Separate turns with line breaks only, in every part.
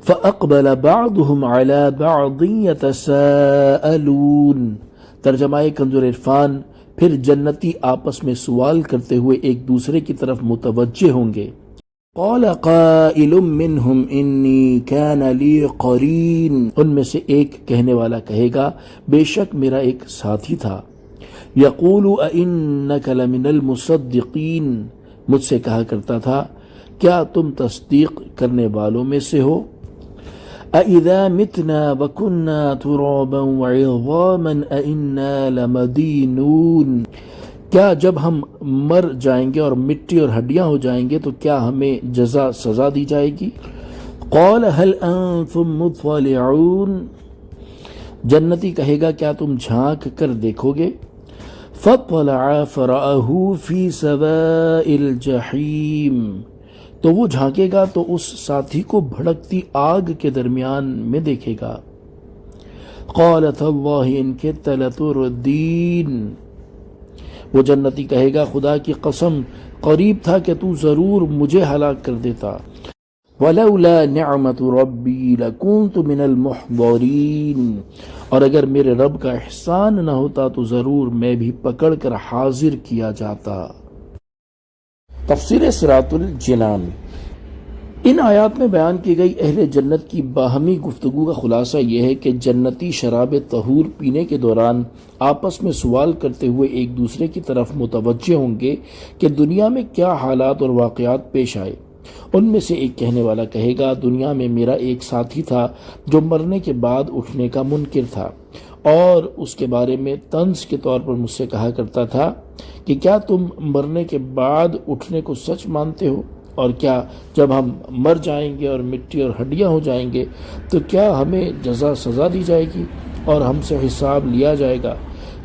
فَأَقْبَلَ بَعْضُهُمْ عَلَى بَعْضٍ يَتَسَاءَلُونَ۔ ترجمہ کنز العرفان، پھر جنتی آپس میں سوال کرتے ہوئے ایک دوسرے کی طرف متوجہ ہوں گے۔ قَالَ قَائِلٌ مِّنْهُمْ إِنِّي كَانَ لِي قَرِينٌ، ان میں سے ایک کہنے والا کہے گا بے شک میرا ایک ساتھی تھا۔ يَقُولُ أَإِنَّكَ لَمِنَ الْمُصَدِّقِينَ، مجھ سے کہا کرتا تھا کیا تم تصدیق کرنے والوں میں سے ہو؟ أَإِذَا مِتْنَا وَكُنَّا تُرَابًا وَعِظَامًا أَإِنَّا لَمَدِينُونَ، کیا جب ہم مر جائیں گے اور مٹی اور ہڈیاں ہو جائیں گے تو کیا ہمیں جزا سزا دی جائے گی؟ قَالَ هَلْ أَنْتُمْ مُطَّلِعُونَ، جنتی کہے گا کیا تم جھانک کر دیکھو گے؟ فَاطَّلَعَ فَرَآهُ فِي سَوَاءِ الْجَحِيمِ، تو وہ جھانکے گا تو اس ساتھی کو بھڑکتی آگ کے درمیان میں دیکھے گا۔ قَالَ تَاللَّهِ إِن كِدتَّ لَتُرْدِينِ، وہ جنتی کہے گا خدا کی قسم قریب تھا کہ تو ضرور مجھے ہلاک کر دیتا۔ وَلَوْلَا نِعْمَةُ رَبِّي لَكُنْتُ مِنَ الْمُحْضَرِينَ، اور اگر میرے رب کا احسان نہ ہوتا تو ضرور میں بھی پکڑ کر حاضر کیا جاتا۔ تفسیر صراط الجنان۔ ان آیات میں بیان کی گئی اہل جنت کی باہمی گفتگو کا خلاصہ یہ ہے کہ جنتی شراب طہور پینے کے دوران آپس میں سوال کرتے ہوئے ایک دوسرے کی طرف متوجہ ہوں گے کہ دنیا میں کیا حالات اور واقعات پیش آئے۔ ان میں سے ایک کہنے والا کہے گا دنیا میں میرا ایک ساتھی تھا جو مرنے کے بعد اٹھنے کا منکر تھا، اور اس کے بارے میں طنز کے طور پر مجھ سے کہا کرتا تھا کہ کیا تم مرنے کے بعد اٹھنے کو سچ مانتے ہو؟ اور کیا جب ہم مر جائیں گے اور مٹی اور ہڈیاں ہو جائیں گے تو کیا ہمیں جزا سزا دی جائے گی اور ہم سے حساب لیا جائے گا؟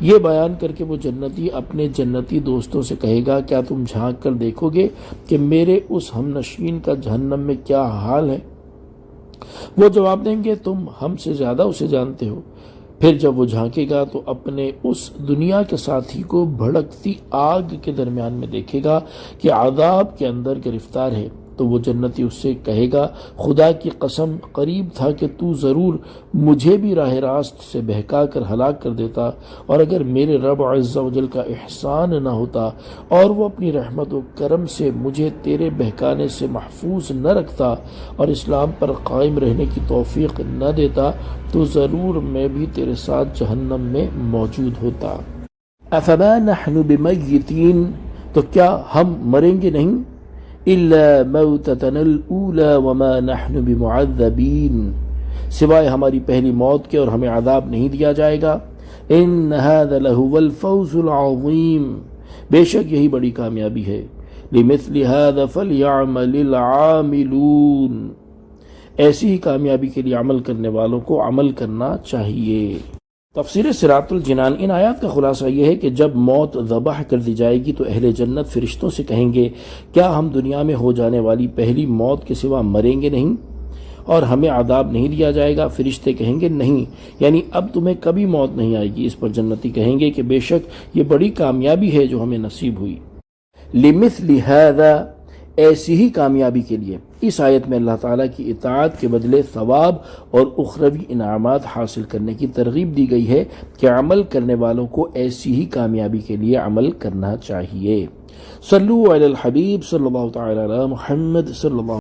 یہ بیان کر کے وہ جنتی اپنے جنتی دوستوں سے کہے گا کیا تم جھانک کر دیکھو گے کہ میرے اس ہم نشین کا جہنم میں کیا حال ہے؟ وہ جواب دیں گے تم ہم سے زیادہ اسے جانتے ہو۔ پھر جب وہ جھانکے گا تو اپنے اس دنیا کے ساتھی کو بھڑکتی آگ کے درمیان میں دیکھے گا کہ عذاب کے اندر گرفتار ہے، تو وہ جنتی اس سے کہے گا خدا کی قسم قریب تھا کہ تو ضرور مجھے بھی راہ راست سے بہکا کر ہلاک کر دیتا، اور اگر میرے رب عز و جل کا احسان نہ ہوتا اور وہ اپنی رحمت و کرم سے مجھے تیرے بہکانے سے محفوظ نہ رکھتا اور اسلام پر قائم رہنے کی توفیق نہ دیتا تو ضرور میں بھی تیرے ساتھ جہنم میں موجود ہوتا۔ افما نحن بمیتین، تو کیا ہم مریں گے نہیں؟ الا موتتنا الاولى وما نحن بمعذبین، سوائے ہماری پہلی موت کے اور ہمیں عذاب نہیں دیا جائے گا۔ ان هذا لهو الفوز العظیم، بے شک یہی بڑی کامیابی ہے۔ لمثل هذا فليعمل العاملون، ایسی ہی کامیابی کے لیے عمل کرنے والوں کو عمل کرنا چاہیے۔ تفسیر صراط الجنان۔ ان آیات کا خلاصہ یہ ہے کہ جب موت ذبح کر دی جائے گی تو اہل جنت فرشتوں سے کہیں گے کیا ہم دنیا میں ہو جانے والی پہلی موت کے سوا مریں گے نہیں اور ہمیں عذاب نہیں دیا جائے گا؟ فرشتے کہیں گے نہیں، یعنی اب تمہیں کبھی موت نہیں آئے گی۔ اس پر جنتی کہیں گے کہ بے شک یہ بڑی کامیابی ہے جو ہمیں نصیب ہوئی۔ لمثل هذا، ایسی ہی کامیابی کے لیے اس آیت میں اللہ تعالیٰ کی اطاعت کے بدلے ثواب اور اخروی انعامات حاصل کرنے کی ترغیب دی گئی ہے کہ عمل کرنے والوں کو ایسی ہی کامیابی کے لیے عمل کرنا چاہیے۔ صلو علی الحبیب صلی اللہ تعالی علی محمد صلی اللہ